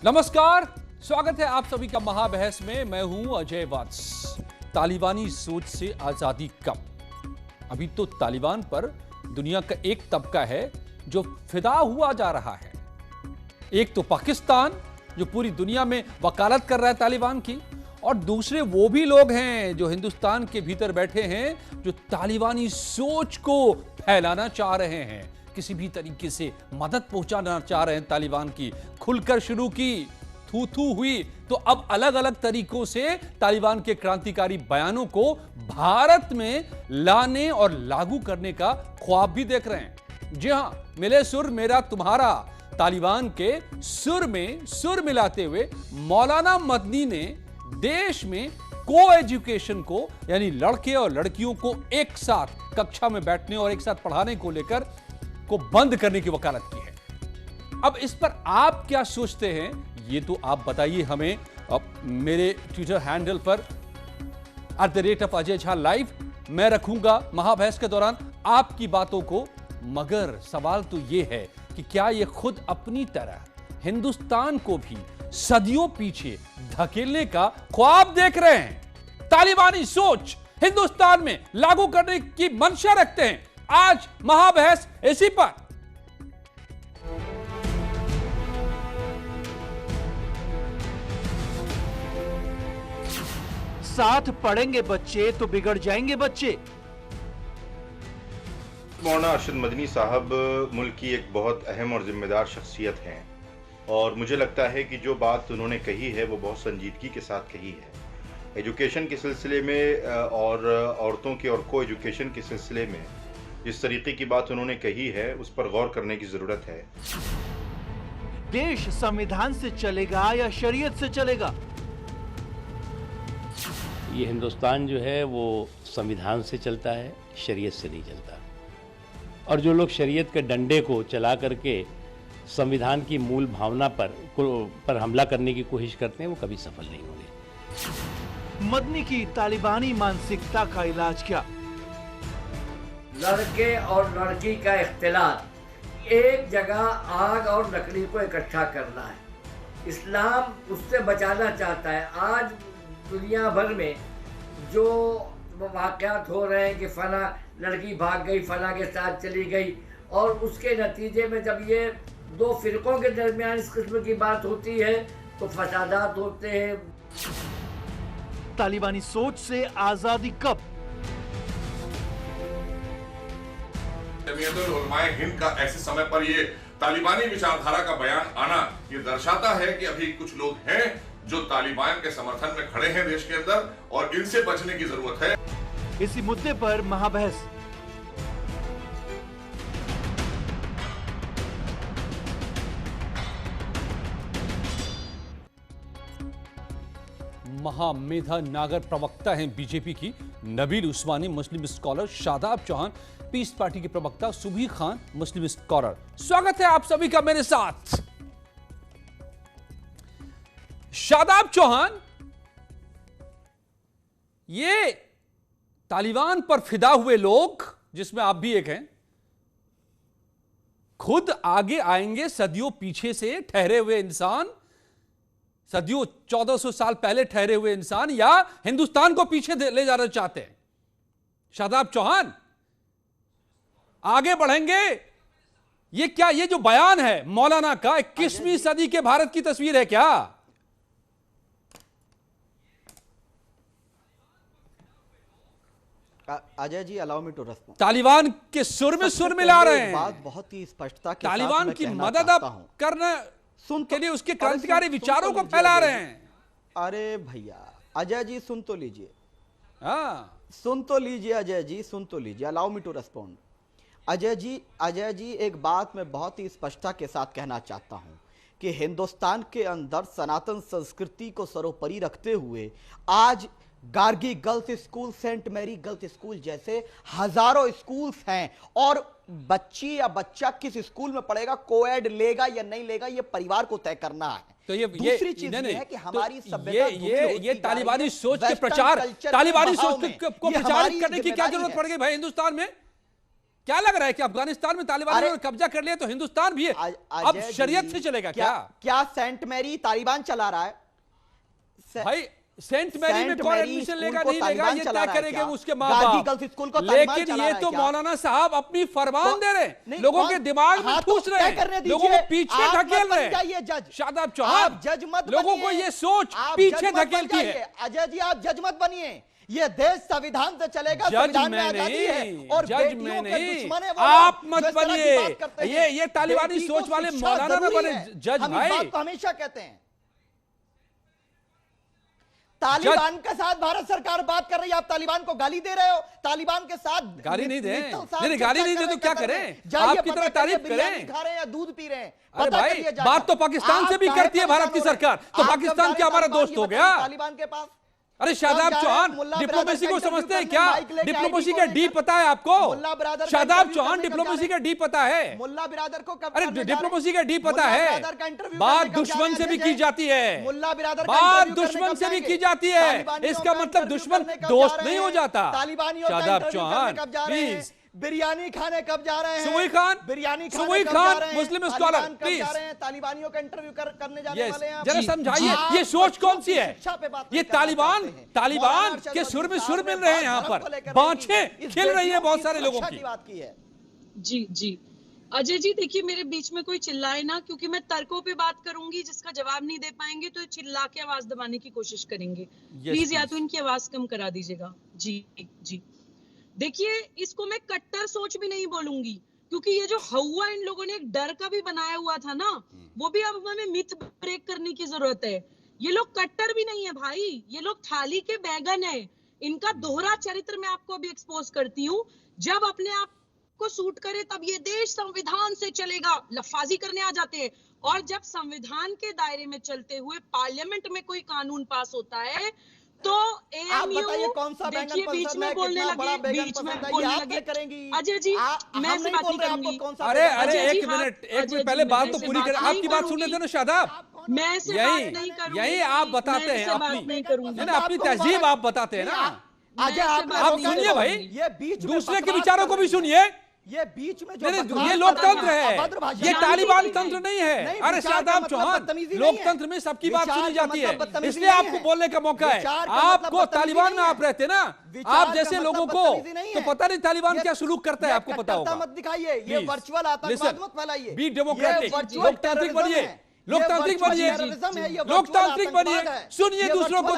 नमस्कार, स्वागत है आप सभी का महाबहस में। मैं हूं अजय वत्स। तालिबानी सोच से आजादी कब? अभी तो तालिबान पर दुनिया का एक तबका है जो फिदा हुआ जा रहा है। एक तो पाकिस्तान जो पूरी दुनिया में वकालत कर रहा है तालिबान की, और दूसरे वो भी लोग हैं जो हिंदुस्तान के भीतर बैठे हैं जो तालिबानी सोच को फैलाना चाह रहे हैं, किसी भी तरीके से मदद पहुंचाना चाह रहे हैं। तालिबान की खुलकर शुरू की, थू थू हुई तो अब अलग अलग तरीकों से तालिबान के क्रांतिकारी बयानों को भारत में लाने और लागू करने का ख्वाब भी देख रहे हैं। जी हां, मिले सुर मेरा तुम्हारा, तालिबान के सुर में सुर मिलाते हुए मौलाना मदनी ने देश में को एजुकेशन को, यानी लड़के और लड़कियों को एक साथ कक्षा में बैठने और एक साथ पढ़ाने को लेकर को बंद करने की वकालत की है। अब इस पर आप क्या सोचते हैं, ये तो आप बताइए हमें। अब मेरे ट्विटर हैंडल पर @अजय झा लाइव मैं रखूंगा महाबहस के दौरान आपकी बातों को। मगर सवाल तो यह है कि क्या ये खुद अपनी तरह हिंदुस्तान को भी सदियों पीछे धकेलने का ख्वाब देख रहे हैं? तालिबानी सोच हिंदुस्तान में लागू करने की मंशा रखते हैं। आज महाबहस इसी पर। साथ पढ़ेंगे बच्चे तो बिगड़ जाएंगे बच्चे। मौलाना अरशद मदनी साहब मुल्क की एक बहुत अहम और जिम्मेदार शख्सियत हैं, और मुझे लगता है कि जो बात उन्होंने कही है वो बहुत संजीदगी के साथ कही है। एजुकेशन के सिलसिले में और औरतों के और को एजुकेशन के सिलसिले में जिस तरीके की बात उन्होंने कही है उस पर गौर करने की ज़रूरत है। देश संविधान से चलेगा या शरीयत से चलेगा? ये हिंदुस्तान जो है वो संविधान से चलता है, शरीयत से नहीं चलता। और जो लोग शरीयत के डंडे को चला करके संविधान की मूल भावना पर हमला करने की कोशिश करते हैं, वो कभी सफल नहीं होंगे। मदनी की तालिबानी मानसिकता का इलाज क्या? लड़के और लड़की का इख्तिलात, एक जगह आग और लकड़ी को इकट्ठा करना है। इस्लाम उससे बचाना चाहता है। आज दुनिया भर में जो वाक़यात हो रहे हैं कि फला लड़की भाग गई, फला के साथ चली गई, और उसके नतीजे में जब ये दो फिरकों के दरमियान इस किस्म की बात होती है तो फसादात होते हैं। तालिबानी सोच से आजादी कब? जमीयतुल उलमाए हिंद का ऐसे समय पर ये तालिबानी विचारधारा का बयान आना ये दर्शाता है कि अभी कुछ लोग हैं जो तालिबान के समर्थन में खड़े हैं देश के अंदर, और इनसे बचने की जरूरत है। इसी मुद्दे पर महाबहस। महामेधा नागर प्रवक्ता हैं बीजेपी की Nabeel Usmani, Muslim scholar Shadab Chauhan, Peace Party के प्रवक्ता सुबीर खान, मुस्लिम स्कॉलर। स्वागत है आप सभी का मेरे साथ। शादाब चौहान, ये तालिबान पर फिदा हुए लोग, जिसमें आप भी एक हैं, खुद आगे आएंगे सदियों पीछे से ठहरे हुए इंसान, सदियों 1400 साल पहले ठहरे हुए इंसान, या हिंदुस्तान को पीछे ले जाना चाहते हैं? शादाब चौहान, आगे बढ़ेंगे? ये क्या, ये जो बयान है मौलाना का 21वीं सदी के भारत की तस्वीर है क्या? Ajay ji, allow me to respond. Taliban के सुर में सुर मिला रहे हैं। बात बहुत ही स्पष्टता के साथ तालिबान मैं की कहना मदद चाहता आप हूं। करना सुन के लिए उसके अरे क्रांतिकारी सुन तो विचारों को लीजिए फैला अजय रहे जी। हैं। अरे भैया अजय जी, सुन तो लीजिए। हाँ, सुन तो लीजिए अजय जी, सुन तो लीजिए। Allow me to respond. Ajay ji, एक बात मैं बहुत ही स्पष्टता के साथ कहना चाहता हूं कि हिंदुस्तान के अंदर सनातन संस्कृति को सर्वोपरि रखते हुए आज Gargi girls school, saint Mary girls school जैसे हजारों स्कूल्स हैं, और बच्ची या बच्चा किस स्कूल में पढ़ेगा, कोएड लेगा या नहीं लेगा, ये परिवार को तय करना है। तो ये दूसरी चीज ये है कि हमारी तो सभ्यता ये तालिबानी सोच के प्रचार, तालिबानी सोच को प्रचारित करने की क्या जरूरत पड़ गई भाई हिंदुस्तान में? क्या लग रहा है कि अफगानिस्तान में तालिबान ने कब्जा कर लिया तो हिंदुस्तान भी है अब शरीयत से चलेगा? क्या सेंट मैरी तालिबान चला रहा है? भाई सेंट मैरी में कौन एडमिशन लेगा नहीं लेगा ये तय करेंगे उसके माँ गांधी बाप। गर्ल्स स्कूल को लेकिन ये तो मौलाना साहब अपनी फरमान दे रहे हैं, लोगों के दिमाग में ठूस रहे हैं, लोगों को पीछे धकेल रहे हैं। शादाब चौहान, जज मत लोगों को ये सोच पीछे धकेलती है। अजय जी आप जज मत बनिए, ये देश संविधान से चलेगा, जज में नहीं, जज में नहीं, आप मत बनिए। ये तालिबानी सोच वाले मौलाना न बने जज भाई। हमेशा कहते हैं तालिबान के साथ भारत सरकार बात कर रही है, आप तालिबान को गाली दे रहे हो। तालिबान के साथ गाली नहीं दे, नहीं गाली नहीं दे तो क्या करें? आपकी तरह तारीफ करें, खा रहे हैं या दूध पी रहे हैं? अरे भाई बात तो पाकिस्तान से भी करती है भारत की सरकार, तो पाकिस्तान क्या हमारा दोस्त हो गया? तालिबान के पास अरे शादाब चौहान डिप्लोमेसी को समझते हैं क्या? डिप्लोमेसी का डी पता है आपको? शादाब चौहान डिप्लोमेसी का डी पता है? मुल्ला बिरादर को कब? अरे डिप्लोमेसी का डी पता है? बात दुश्मन से भी की जाती है, मुल्ला बिरादर बात दुश्मन से भी की जाती है, इसका मतलब दुश्मन दोस्त नहीं हो जाता। शादाब चौहान प्लीज। बिरयानी खाने कब जा रहे हैं? सुमुई खान, बिरयानी सुमुई खान मुस्लिम स्कॉलर प्लीज। तालिबानियों का इंटरव्यू करने जाने वाले हैं। जरा समझाइए ये सोच कौन सी है? ये तालिबान के सुर में सुर मिल रहे हैं, यहाँ पर बाँछें खिल रही है बहुत सारे लोगों की। बात की है जी जी अजय जी, देखिए मेरे बीच में कोई चिल्लाए ना, क्योंकि मैं तर्कों पे बात करूंगी, जिसका जवाब नहीं दे पाएंगे तो चिल्ला के आवाज दबाने की कोशिश करेंगे। प्लीज या तो इनकी आवाज कम करा दीजिएगा। जी जी देखिए, इसको मैं कट्टर सोच भी नहीं बोलूंगी, क्योंकि ये जो हवा इन लोगों ने एक डर का भी बनाया हुआ था ना, वो भी अब हमें मिथ ब्रेक करने की जरूरत है। ये लोग कट्टर भी नहीं है भाई, ये लोग थाली के बैगन है। इनका दोहरा चरित्र मैं आपको अभी एक्सपोज करती हूँ। जब अपने आप को सूट करे तब ये देश संविधान से चलेगा, लफाजी करने आ जाते हैं, और जब संविधान के दायरे में चलते हुए पार्लियामेंट में कोई कानून पास होता है तो बताइए कौन सा देखिए बीच में बोलने लगे, बीच में बोलने लगे। अजय जी मैं ऐसे बात नहीं करूंगी। अरे एक मिनट पहले बात तो पूरी करें, आपकी बात सुन लेते ना शादाब। मैं ऐसे बात नहीं करूंगी, यही आप बताते हैं अपनी तहजीब आप बताते हैं ना। आप सुनिए भाई, ये दूसरे के विचारों को भी सुनिए। ये बीच में ये लोकतंत्र है, ये तालिबान तंत्र नहीं है। अरे शादाब चौहान, लोकतंत्र में सबकी बात सुनी जाती है, इसलिए आपको बोलने का मौका है। आपको तालिबान में आप रहते ना, आप जैसे लोगों को तो पता नहीं तालिबान क्या सुलूक करता है, आपको पता होगा। मत दिखाइए, ये वर्चुअल आतंकवाद मत फैलाइए। बी डेमोक्रेटिक, लोकतांत्रिक बनिए, लोकतांत्रिक बनिए, लोकतांत्रिक बनिए, सुनिए दूसरों को।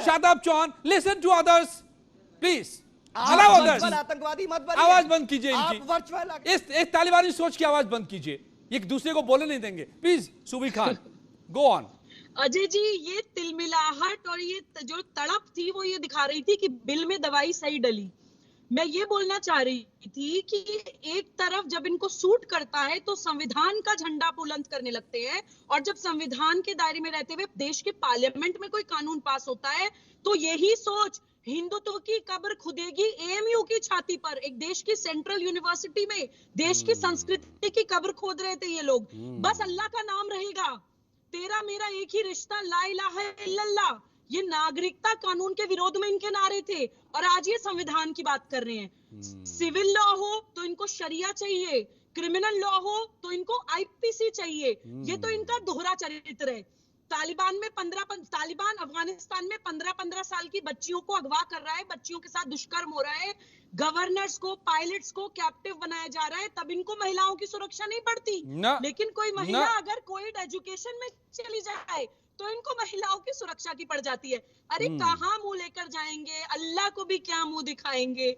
Shadab Chauhan listen to others please. आतंकवादी मत बनिए, आवाज बंद कीजिए इनकी, इस तालिबानी सोच की आवाज बंद कीजिए, एक दूसरे को बोलने नहीं देंगे please. Subi Khan go on. Ajay ji, ये तिलमिलाहट और ये जो तड़प थी वो ये दिखा रही थी कि बिल में दवाई सही डली। मैं ये बोलना चाह रही थी कि एक तरफ जब इनको सूट करता है तो संविधान का झंडा बुलंद करने लगते हैं, और जब संविधान के दायरे में रहते हुए देश के पार्लियामेंट में कोई कानून पास होता है तो यही सोच हिंदुत्व की कब्र खुदेगी एएमयू की छाती पर। एक देश की सेंट्रल यूनिवर्सिटी में देश की संस्कृति की कब्र खोद रहे थे ये लोग। बस अल्लाह का नाम रहेगा, तेरा मेरा एक ही रिश्ता, ला इलाहा इल्लल्लाह। ये नागरिकता कानून के विरोध में इनके नारे थे, और आज ये संविधान की बात कर रहे हैं। सिविल लॉ हो तो इनको शरिया चाहिए, क्रिमिनल लॉ हो तो इनको आईपीसी चाहिए। ये तो इनका दोहरा चरित्र है। तालिबान अफगानिस्तान में 15-15 साल की बच्चियों को अगवा कर रहा है, बच्चियों के साथ दुष्कर्म हो रहा है, गवर्नर्स को, पायलट्स को कैप्टिव बनाया जा रहा है, तब इनको महिलाओं की सुरक्षा नहीं पड़ती। लेकिन कोई महिला अगर कोई एजुकेशन में चली जाए तो इनको महिलाओं की सुरक्षा की पड़ जाती है। अरे कहाँ मुंह लेकर जाएंगे, अल्लाह को भी क्या मुंह दिखाएंगे?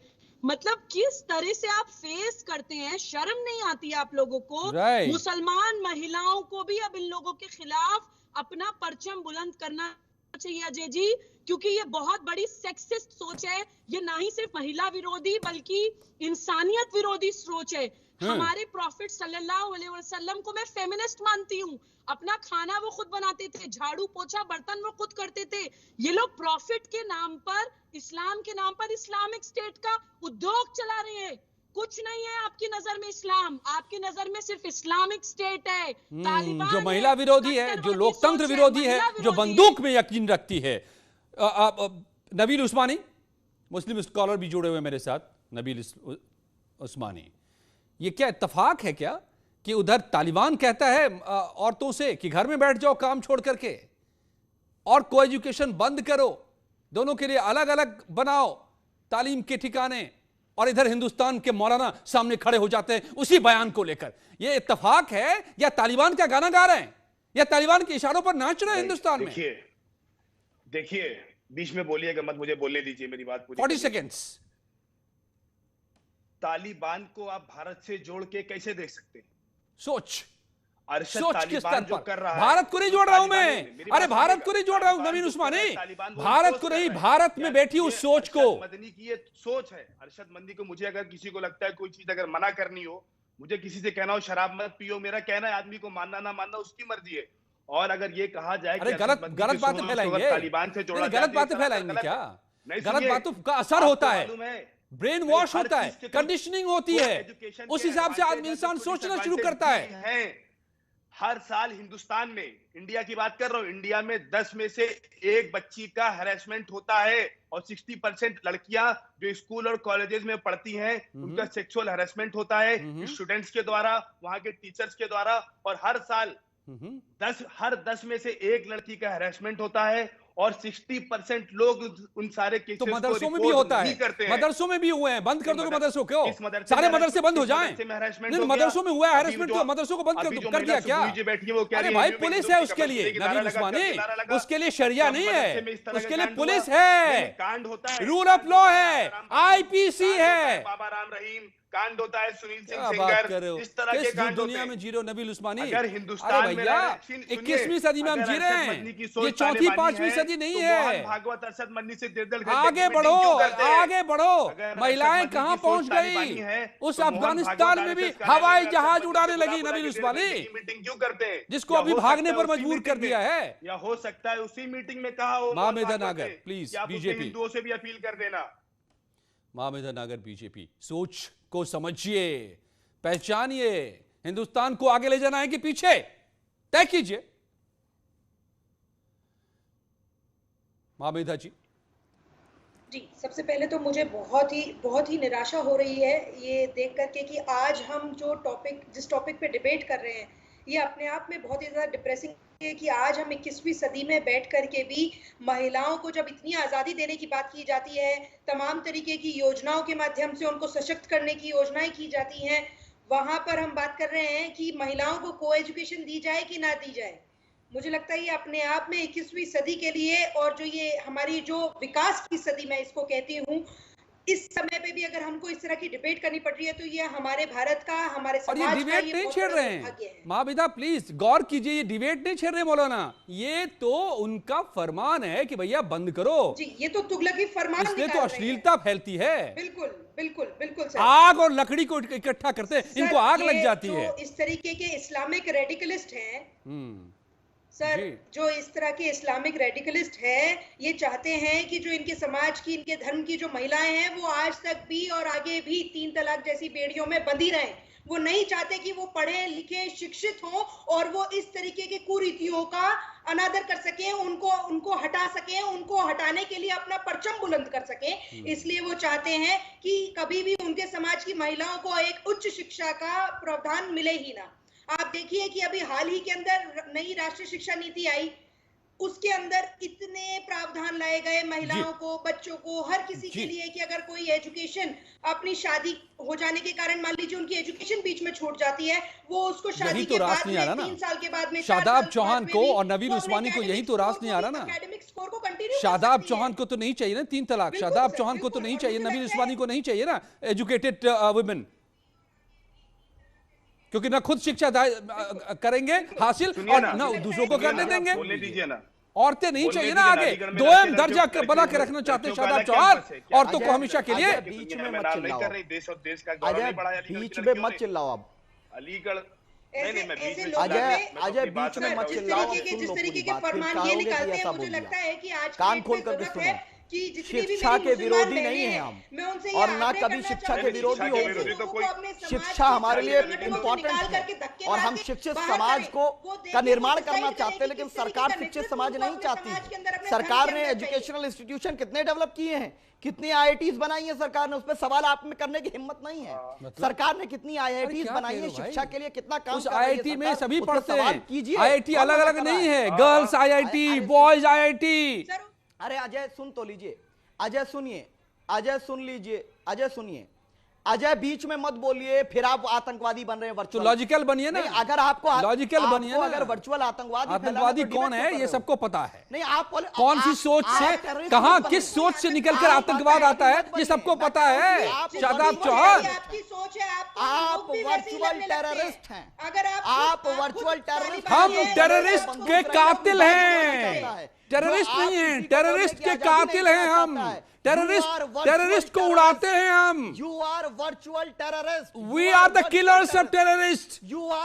मतलब किस तरह से आप फेस करते हैं, शर्म नहीं आती आप लोगों को? मुसलमान महिलाओं को भी अब इन लोगों के खिलाफ अपना परचम बुलंद करना चाहिए अजय जी, क्योंकि ये बहुत बड़ी सेक्सिस्ट सोच है। ये ना ही सिर्फ महिला विरोधी बल्कि इंसानियत विरोधी सोच है। हमारे प्रॉफिट सल्लल्लाहु अलैहि वसल्लम को मैं फेमिनिस्ट मानती हूँ। अपना खाना वो खुद बनाते थे, झाड़ू पोछा बर्तन वो खुद करते थे। ये लोग प्रॉफिट के नाम पर, इस्लाम के नाम पर इस्लामिक स्टेट का उद्योग चला रहे हैं। कुछ नहीं है आपकी नजर में इस्लाम, आपकी नजर में सिर्फ इस्लामिक स्टेट है। जो महिला विरोधी है, जो लोकतंत्र विरोधी है, जो बंदूक में यकीन रखती है। नबील उस्मानी, मुस्लिम स्कॉलर भी जुड़े हुए मेरे साथ। नबील उस्मानी, ये क्या इत्तेफाक है क्या कि उधर तालिबान कहता है औरतों से कि घर में बैठ जाओ काम छोड़ करके और को एजुकेशन बंद करो, दोनों के लिए अलग अलग बनाओ तालीम के ठिकाने, और इधर हिंदुस्तान के मौलाना सामने खड़े हो जाते हैं उसी बयान को लेकर। ये इत्तेफाक है या तालिबान का गाना गा रहे हैं या तालिबान के इशारों पर नाच रहे हैं हिंदुस्तान में? देखिए बीच में बोलिएगा मत, मुझे बोलने दीजिए, मेरी बात पूरी 40 सेकेंड्स। तालिबान को आप भारत से जोड़ के कैसे देख सकते हैं? सोच किस तालिबान स्तर कर पर? रहा है, भारत को नहीं जोड़ रहा हूं मैं, अरे भारत को नहीं जोड़ रहा हूं नवीन उस्मानी, भारत को नहीं, भारत में बैठी उस सोच को। मदनी की ये सोच है, अरशद मदनी को। मुझे अगर किसी को लगता है कोई चीज अगर मना करनी हो, मुझे किसी से कहना हो शराब मत पियो, मेरा कहना है आदमी को मानना ना मानना उसकी मर्जी है। और अगर ये कहा जाए कि गलत बातें फैलाएंगे, तालिबान से जोड़ा, गलत बातें फैलाएंगे क्या? गलत बातों का असर होता है, ब्रेन वॉश होता है, कंडीशनिंग होती है, उस हिसाब से आदमी इंसान सोचना शुरू करता है। हर साल हिंदुस्तान में, इंडिया की बात कर रहा हूं, इंडिया में 10 में से 1 बच्ची का हैरेसमेंट होता है और 60% लड़कियां जो स्कूल और कॉलेजेस में पढ़ती हैं उनका सेक्सुअल हैरेसमेंट होता है स्टूडेंट्स के द्वारा, वहां के टीचर्स के द्वारा। और हर साल 10 में से 1 लड़की का हैरेसमेंट होता है और 60% लोग उन सारे केसेस तो मदरसों को में भी होता है, करते हैं। मदरसों में भी हुए हैं, बंद कर दो मदरसों को, सारे मदरसे बंद हो जाएं। नहीं, मदरसों में हुआ है हैरेसमेंट तो मदरसों को बंद कर दिया क्या? अरे भाई पुलिस है उसके लिए नवीन उस्मानी, उसके लिए शरिया नहीं है, उसके लिए पुलिस है, कांड होता है, रूल ऑफ लॉ है, आईपीसी है, बाबा राम रहीम कांड होता है, सुनील सिंह सिंगर, सिंगर, इस तरह के कांड दुनिया में जी रहे हो नबील उस्मानी। अगर हिंदुस्तान में भैया 21वीं सदी में हम जी रहे हैं, ये चौथी 5वीं सदी नहीं है। भागवत अरशद मदनी से आगे बढ़ो, आगे बढ़ो। महिलाएं कहां पहुंच गई? उस अफगानिस्तान में भी हवाई जहाज उड़ाने लगी नबील उस्मानी, मीटिंग क्यों करते हैं? जिसको अभी भागने पर मजबूर कर दिया है। या हो सकता है उसी मीटिंग में कहा हो मामेदा नागर प्लीज बीजेपी, हिंदुओं से भी अपील कर देना। मामेदा नागर बीजेपी, सोच को समझिए, पहचानिए, हिंदुस्तान को आगे ले जाना है कि पीछे, तय कीजिए। मामेदा जी। जी, सबसे पहले तो मुझे बहुत ही निराशा हो रही है ये देख करके कि आज हम जिस टॉपिक पे डिबेट कर रहे हैं, ये अपने आप में बहुत ही ज़्यादा डिप्रेसिंग है कि आज हम 21वीं सदी में बैठ करके भी महिलाओं को जब इतनी आज़ादी देने की बात की जाती है, तमाम तरीके की योजनाओं के माध्यम से उनको सशक्त करने की योजनाएं की जाती हैं, वहाँ पर हम बात कर रहे हैं कि महिलाओं को को एजुकेशन दी जाए कि ना दी जाए। मुझे लगता है ये अपने आप में 21वीं सदी के लिए, और जो ये हमारी जो विकास की सदी मैं इसको कहती हूँ, इस समय पे भी अगर हमको इस तरह की डिबेट करनी पड़ रही है तो ये हमारे भारत का, हमारे समाज का, ये डिबेट नहीं छेड़ रहे हैं माबिदा, प्लीज गौर कीजिए, ये डिबेट नहीं छेड़ रहे मौलाना, ये तो उनका फरमान है कि भैया बंद करो जी। ये तो तुगलकी फरमान, इसलिए तो अश्लीलता फैलती है। बिल्कुल बिल्कुल बिल्कुल सर। आग और लकड़ी को इकट्ठा करते हैं, इनको आग लग जाती है। इस तरीके के इस्लामिक रेडिकलिस्ट हैं सर, जो इस तरह के इस्लामिक रेडिकलिस्ट हैं, ये चाहते हैं कि जो इनके समाज की, इनके धर्म की जो महिलाएं हैं वो आज तक भी और आगे भी 3 तलाक जैसी बेड़ियों में बंधी रहें। वो नहीं चाहते कि वो पढ़े लिखे शिक्षित हों और वो इस तरीके के कुरीतियों का अनादर कर सकें, उनको हटा सकें, उनको हटाने के लिए अपना परचम बुलंद कर सकें। इसलिए वो चाहते हैं कि कभी भी उनके समाज की महिलाओं को एक उच्च शिक्षा का प्रावधान मिले ही ना। आप देखिए कि अभी हाल ही के अंदर नई राष्ट्रीय शिक्षा नीति आई, उसके अंदर इतने प्रावधान लाए गए महिलाओं को, बच्चों को, हर किसी के लिए कि अगर कोई एजुकेशन, अपनी शादी हो जाने के कारण मान लीजिए उनकी एजुकेशन बीच में छूट जाती है, वो उसको शादी के बाद में 3 साल के बाद में, शादाब चौहान को और नवीन उस्मानी को यही तो रास नहीं आ रहा ना। एकेडमिक स्कोर को कंटिन्यू, शादाब चौहान को तो नहीं चाहिए ना 3 तलाक, शादाब चौहान को तो नहीं चाहिए, नवीन उस्मानी को नहीं चाहिए ना एजुकेटेड वुमेन, क्योंकि ना खुद शिक्षा करेंगे हासिल और ना दूसरों को करने देंगे। बोलने दीजिए ना, औरतें नहीं चाहिए ना आगे, 2M दर्जा बना के रखना चाहते हैं शादाब चौहान, औरतों को हमेशा के लिए। बीच में मत चिल्लाओ, देश और देश का गौरव नहीं बढ़ाया, बीच में मत चिल्लाओ आप। अलीगढ़ अजय बीच में मत चिल्लाओ, सुन लो पूरी बात, फिर कहोगे कि ऐसा बोल दिया। कान खोल कर सुनो। कि जितनी भी शिक्षा मेरी के मुसलमान विरोधी नहीं बहनें है हैं, हम, मैं उनसे ये और ना आग्रह कभी करना शिक्षा के चाहूंगी कि विरोधी ऐसे होंगे। लोगों को अपने समाज शिक्षा के हमारे लिए संगठनों से इम्पोर्टेंट निकाल है करके धक्के और मार हम के शिक्षित बाहर समाज करें। को वो देखें, का निर्माण वो करना decide चाहते हैं, करें लेकिन कि किस सरकार तरीके का शिक्षित नेतृत्व समाज उनको नहीं अपने चाहती समाज के अंदर, है। अपने धर्म सरकार के ने अंदर चाहिए। एजुकेशनल इंस्टीट्यूशन कितने डेवलप किए हैं, कितनी आईआईटीज बनाई है सरकार ने, उस पर सवाल आप में करने की हिम्मत नहीं है। सरकार ने कितनी आईआईटीज क्या बनाई कह है, रहे हो शिक्षा भाई? के लिए कितना काम उस कर रही है आईआईटी में सरकार, सभी उस पर पढ़ते सवाल हैं। कीजिए। आईआईटी कौन अलग मना अलग कर रहा नहीं है? है, गर्ल्स आईआईटी, बॉयज आईआईटी। अरे अजय सुन तो लीजिए, अजय सुनिए, अजय सुन लीजिए, अजय सुनिए, अजय बीच में मत बोलिए, फिर आप आतंकवादी बन रहे हैं। तो वर्चुअल लॉजिकल बनिए ना, अगर आपको लॉजिकल बनिए ना। अगर वर्चुअल आतंकवादी आतंकवादी कौन है ये सबको पता है। नहीं, आप कौन सी सोच से, कहां किस सोच से निकलकर आतंकवाद आता है ये सबको पता है। शादाब चौहान, आपकी सोच है, आप वर्चुअल टेररिस्ट हैं, अगर आप वर्चुअल टेररिस्ट, हम टेररिस्ट के कातिल हैं, टेररिस्ट नहीं हैं, टेररिस्ट के कातिल हैं हम। टेररिस्ट को उड़ाते हैं हम। You are virtual terrorist, we are the killers of terrorist.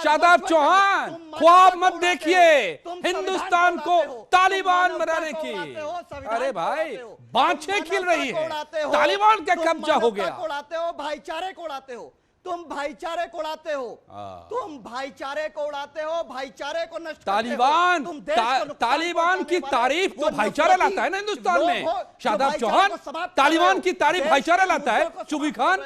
Shadab Chauhan, ख्वाब मत देखिए हिंदुस्तान को तालिबान बनाने की। अरे भाई, बाँछें खिल रही है, तालिबान का कब्जा हो गया। उड़ाते हो, भाईचारे को उड़ाते हो, तुम भाईचारे को उड़ाते हो, तुम भाईचारे को उड़ाते हो, भाईचारे को नष्ट तालिबान तालिबान की तारीफ तो भाईचारा लाता है ना हिंदुस्तान में। शादाब चौहान, तालिबान की तारीफ भाईचारा लाता है। चुबी खान,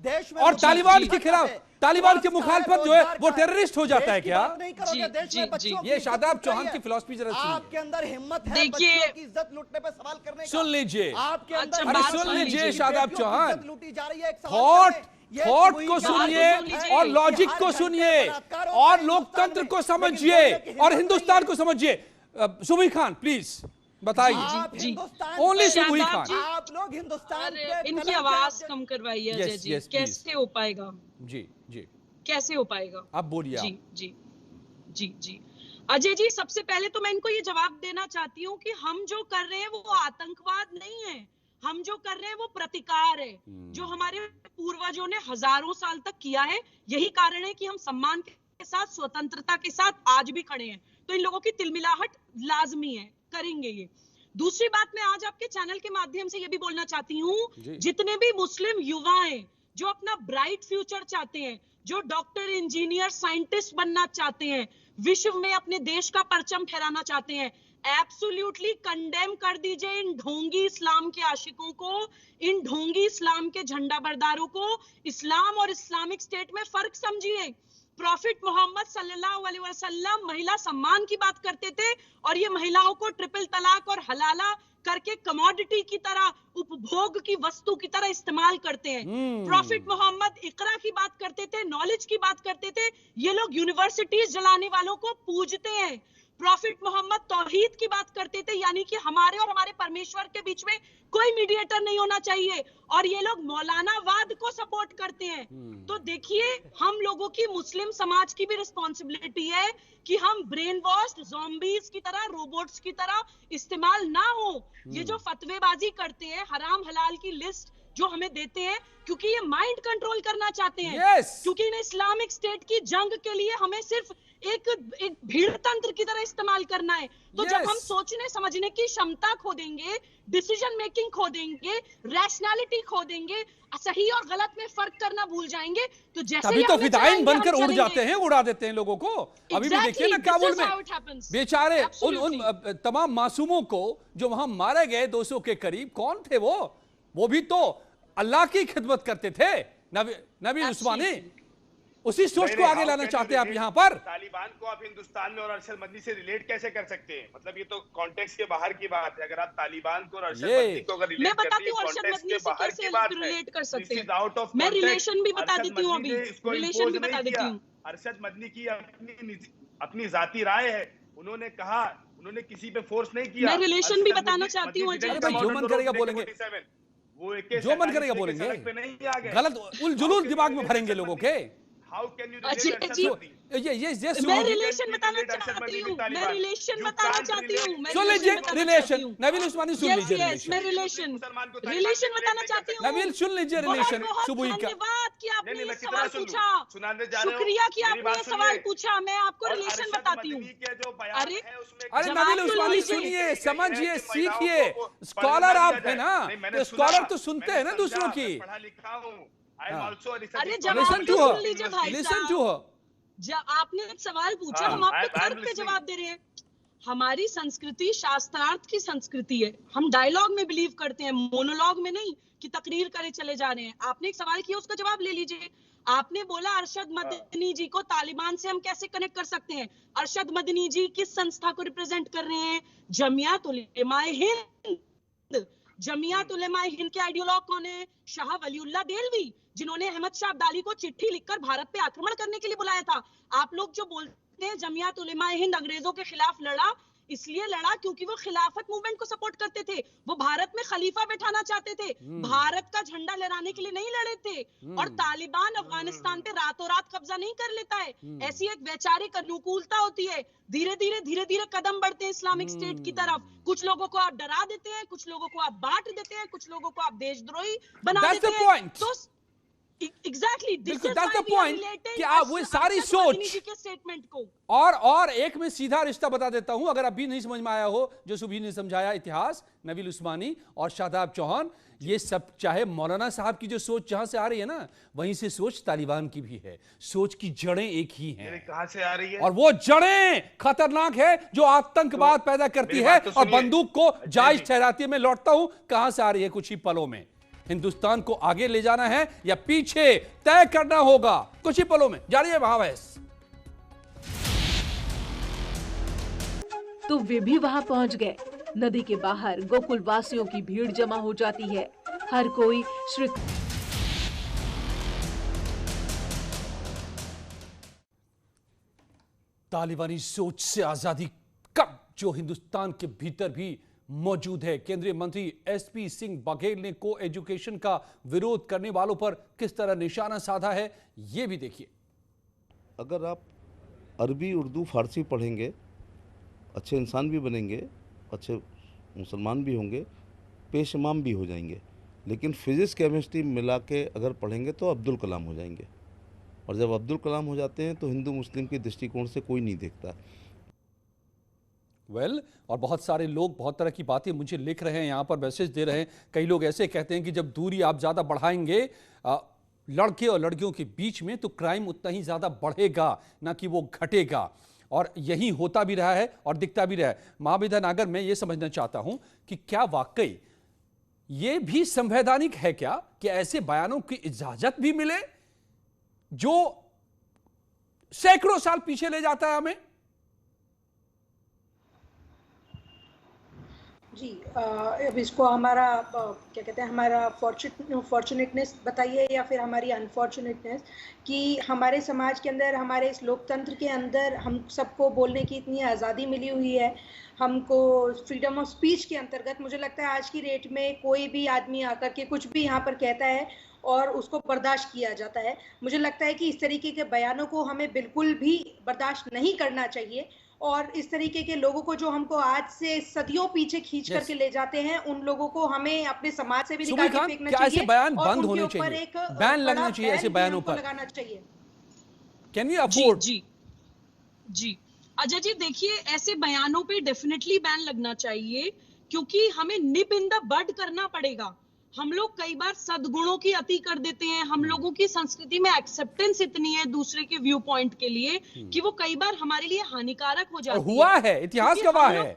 देश में और तालिबान के खिलाफ, तालिबान के मुखालफत जो है वो टेररिस्ट हो जाता है क्या? ये शादाब चौहान की फिलॉसफी जरा सुनिए। आपके अंदर हिम्मत है देखिए, बच्चों की इज्जत लूटने पे सवाल करने का? सुन लीजिए, आपके अंदर अरे सुन लीजिए शादाब चौहान, लूटी जा रही है। थॉट को सुनिए और लॉजिक को सुनिए और लोकतंत्र को समझिए और हिंदुस्तान को समझिए। सुबी खान प्लीज बताइए, ओनली सुबी खान। आप लोग हिंदुस्तान के इनकी आवाज कम करवाइए अजय जी। कैसे हो पाएगा? जी जी, कैसे हो पाएगा? आप बोलिए। जी जी जी जी अजय जी, सबसे पहले तो मैं इनको ये जवाब देना चाहती हूँ कि हम जो कर रहे हैं वो आतंकवाद नहीं है, हम जो कर रहे हैं वो प्रतिकार है, जो हमारे पूर्वजों ने हजारों साल तक किया है। यही कारण है कि हम सम्मान के साथ, स्वतंत्रता के साथ आज भी खड़े हैं। तो इन लोगों की तिलमिलाहट लाजमी है, करेंगे ये। दूसरी बात, मैं आज आपके चैनल के माध्यम से ये भी बोलना चाहती हूँ, जितने भी मुस्लिम युवा हैं जो अपना ब्राइट फ्यूचर चाहते हैं, जो डॉक्टर, इंजीनियर, साइंटिस्ट बनना चाहते हैं, विश्व में अपने देश का परचम फहराना चाहते हैं, एब्सोल्युटली कंडेम कर दीजिए इन ढोंगी इस्लाम के आशिकों को, इन ढोंगी इस्लाम के झंडा बरदारों को। इस्लाम और इस्लामिक स्टेट में फर्क समझिए। प्रॉफिट मोहम्मद सल्लल्लाहु अलैहि वसल्लम महिला सम्मान की बात करते थे और ये महिलाओं को ट्रिपल तलाक और हलाला करके कमोडिटी की तरह, उपभोग की वस्तु की तरह इस्तेमाल करते हैं। प्रॉफिट मोहम्मद इकरा की बात करते थे, नॉलेज की बात करते थे। ये लोग यूनिवर्सिटीज जलाने वालों को पूजते हैं। प्रॉफिट मोहम्मद तौहीद की बात करते थे, यानी कि हमारे और हमारे परमेश्वर के बीच में कोई मीडिएटर नहीं होना चाहिए, और ये लोग मौलाना वाद को सपोर्ट करते हैं। तो देखिए, हम लोगों की, मुस्लिम समाज की भी रिस्पॉन्सिबिलिटी है कि हम ब्रेन वॉश्ड ज़ॉम्बीज की तरह, रोबोट्स की तरह इस्तेमाल ना हो। ये जो फतवेबाजी करते हैं, हराम हलाल की लिस्ट जो हमें देते हैं, क्योंकि ये माइंड कंट्रोल करना चाहते हैं। क्योंकि इन इस्लामिक स्टेट की जंग के लिए हमें सिर्फ एक भीड़ तंत्र की तरह इस्तेमाल करना है। तो जब हम सोचने समझने की क्षमता खो देंगे, डिसीजन मेकिंग खो देंगे, रैशनैलिटी खो देंगे, सही और गलत में फर्क करना भूल जाएंगे, तो जैसे तभी तो फिदाइन बनकर उड़ जाते हैं, उड़ा देते हैं लोगों को। अभी भी देखिए ना काबुल में बेचारे उन तमाम मासूमों को जो वहां मारे गए, 200 के करीब, कौन थे वो भी तो अल्लाह की खिदमत करते थे। नबी उस्मानी, उसी सोच को आगे लाना चाहते हैं आप यहाँ पर। तालिबान को आप हिंदुस्तान में और अरशद मदनी से रिलेट कैसे कर सकते हैं? मतलब ये तो कॉन्टेक्स्ट के बाहर की बात है। अगर आप तालिबान को और अरशद मदनी को अगर रिलेट करते हैं, कॉन्टेक्स्ट के बाहर की बात है। मैं रिलेशन भी बता देती हूँ, अभी रिलेशन भी बता देती हूँ। अरशद मदनी की अपनी जाती राय है, उन्होंने कहा, उन्होंने किसी पे फोर्स नहीं किया। मैं रिलेशन भी बताना चाहती हूँ। जो मन करेगा बोलेंगे, जो मन करेगा बोलेंगे, गलत उल जुलूल दिमाग में भरेंगे लोगों के। हाउ कैन यू मैं रिलेशन बताना चाहती हूँ, मैं रिलेशन बताना चाहती हूँ, सुन लीजिए रिलेशन, नबील उस्मानी सुन लीजिए मैं रिलेशन बताना चाहती हूँ। नबील सुन लीजिए रिलेशन सुबुई का। धन्यवाद कि आपने ये सवाल पूछा, शुक्रिया कि आपने ये सवाल पूछा। मैं आपको रिलेशन बताती हूँ। अरे नबील उस्मानी सुनिए, समझिए, सीखिए। स्कॉलर आप है ना, तो स्कॉलर तो सुनते हैं ना दूसरों की। अरे जवाब तो सुन लीजिए भाई साहब। जब आपने एक सवाल पूछा, हम आपको तर्क पे जवाब दे रहे हैं। हमारी संस्कृति शास्त्रार्थ की संस्कृति है। हम डायलॉग में बिलीव करते हैं, मोनोलॉग में नहीं कि तकरीर करे चले जा रहे हैं। आपने एक सवाल किया, उसका जवाब ले लीजिए। आपने बोला अरशद मदनी जी को तालिबान से हम कैसे कनेक्ट कर सकते हैं। अरशद मदनी जी किस संस्था को रिप्रेजेंट कर रहे हैं? जमियत उलेमाए हिंद। जमियत उलेमाए हिंद के आइडियोलॉग कौन है? शाह वलीउल्लाह देलवी, जिन्होंने अहमद शाह अब्दाली को चिट्ठी लिखकर भारत पे आक्रमण करने के लिए बुलाया था। आप लोग जो बोलते हैं जमियत उलेमाए हिंद अंग्रेजों के खिलाफ लड़ा, इसलिए लड़ा क्योंकि वो खिलाफत मूवमेंट को सपोर्ट करते थे। वो भारत में खलीफा बैठाना चाहते थे, भारत का झंडा लहराने के लिए नहीं लड़े थे। और तालिबान अफगानिस्तान पे रातों रात कब्जा नहीं कर लेता है। ऐसी एक वैचारिक अनुकूलता होती है। धीरे धीरे कदम बढ़ते हैं इस्लामिक स्टेट की तरफ। कुछ लोगों को आप डरा देते हैं, कुछ लोगों को आप बांट देते हैं, कुछ लोगों को आप देशद्रोही बना देते हैं। तो एग्जैक्टली दैट्स द पॉइंट कि आप वो सारी सोच के स्टेटमेंट को और एक में सीधा रिश्ता बता देता हूं, अगर अभी नहीं समझ में आया हो, जो सुबह ने समझाया इतिहास, नबील उस्मानी और शादाब चौहान, ये सब चाहे मौलाना साहब की जो सोच जहां से आ रही है ना, वहीं से सोच तालिबान की भी है। सोच की जड़ें एक ही हैं। कहां से आ रही है? और वो जड़ें खतरनाक है, जो आतंकवाद पैदा करती है और बंदूक को जायज ठहराती है। मैं लौटता हूं, कहां से आ रही है? कुछ ही पलों में हिंदुस्तान को आगे ले जाना है या पीछे तय करना होगा। कुछ ही पलों में जारी है महाबहस। तो वे भी वहां पहुंच गए। नदी के बाहर गोकुल वासियों की भीड़ जमा हो जाती है। हर कोई श्री तालिबानी सोच से आजादी कब, जो हिंदुस्तान के भीतर भी मौजूद है। केंद्रीय मंत्री एसपी सिंह बघेल ने को एजुकेशन का विरोध करने वालों पर किस तरह निशाना साधा है, यह भी देखिए। अगर आप अरबी, उर्दू, फारसी पढ़ेंगे, अच्छे इंसान भी बनेंगे, अच्छे मुसलमान भी होंगे, पेश इमाम भी हो जाएंगे। लेकिन फिजिक्स केमिस्ट्री मिला के अगर पढ़ेंगे तो अब्दुल कलाम हो जाएंगे। और जब अब्दुल कलाम हो जाते हैं तो हिंदू मुस्लिम के दृष्टिकोण से कोई नहीं देखता। और बहुत सारे लोग बहुत तरह की बातें मुझे लिख रहे हैं, यहाँ पर मैसेज दे रहे हैं। कई लोग ऐसे कहते हैं कि जब दूरी आप ज़्यादा बढ़ाएंगे लड़के और लड़कियों के बीच में, तो क्राइम उतना ही ज़्यादा बढ़ेगा, ना कि वो घटेगा। और यही होता भी रहा है और दिखता भी रहा है। महाविद्या नागर, मैं ये समझना चाहता हूँ कि क्या वाकई ये भी संवैधानिक है क्या कि ऐसे बयानों की इजाज़त भी मिले जो सैकड़ों साल पीछे ले जाता है हमें? जी, अब इसको हमारा क्या कहते हैं, हमारा फॉर्चुनेटनेस बताइए या फिर हमारी अनफॉर्चुनेटनेस कि हमारे समाज के अंदर, हमारे इस लोकतंत्र के अंदर हम सबको बोलने की इतनी आज़ादी मिली हुई है। हमको फ्रीडम ऑफ स्पीच के अंतर्गत मुझे लगता है आज की डेट में कोई भी आदमी आकर के कुछ भी यहाँ पर कहता है और उसको बर्दाश्त किया जाता है। मुझे लगता है कि इस तरीके के बयानों को हमें बिल्कुल भी बर्दाश्त नहीं करना चाहिए। और इस तरीके के लोगों को जो हमको आज से सदियों पीछे खींच करके ले जाते हैं, उन लोगों को हमें अपने समाज से भी निकाल के फेंकना चाहिए। ऐसे बयान बंद होने चाहिए, बैन लगना चाहिए ऐसे बयानों पर, लगाना चाहिए। Can we afford? जी अजय जी, देखिए ऐसे बयानों पे डेफिनेटली बैन लगना चाहिए, क्योंकि हमें निप इन द बड करना पड़ेगा। हम लोग कई बार सद्गुणों की अति कर देते हैं। हम लोगों की संस्कृति में एक्सेप्टेंस इतनी है दूसरे के व्यू पॉइंट के लिए कि वो कई बार हमारे लिए हानिकारक हो जाती है। हुआ है, इतिहास गवाह है।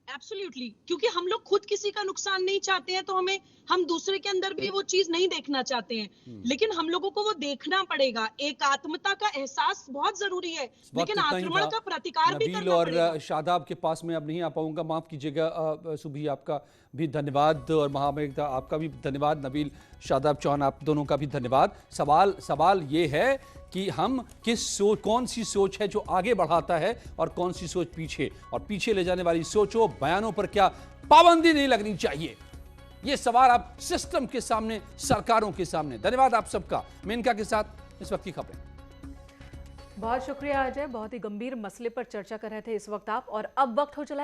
एब्सोल्युटली, क्योंकि हम लोग खुद किसी का नुकसान नहीं चाहते हैं, तो हम दूसरे के अंदर भी वो चीज नहीं देखना चाहते हैं। लेकिन हम लोगों को वो देखना पड़ेगा। एकात्मता का एहसास बहुत जरूरी है, लेकिन आक्रमण का प्रतिकार भी करना पड़ेगा। और शादाब के पास में अब नहीं आ पाऊंगा, माफ कीजिएगा। सुबह आपका भी धन्यवाद और महामेघा आपका भी धन्यवाद। नबील, शादाब चौहान, आप दोनों का भी धन्यवाद। सवाल ये है कि हम कौन सी सोच है जो आगे बढ़ाता है और कौन सी सोच पीछे, और पीछे ले जाने वाली सोचों, बयानों पर क्या पाबंदी नहीं लगनी चाहिए? ये सवाल आप सिस्टम के सामने, सरकारों के सामने। धन्यवाद आप सबका। मेनका के साथ इस वक्त की खबरें। बहुत शुक्रिया अजय, बहुत ही गंभीर मसले पर चर्चा कर रहे थे इस वक्त आप। और अब वक्त हो चला है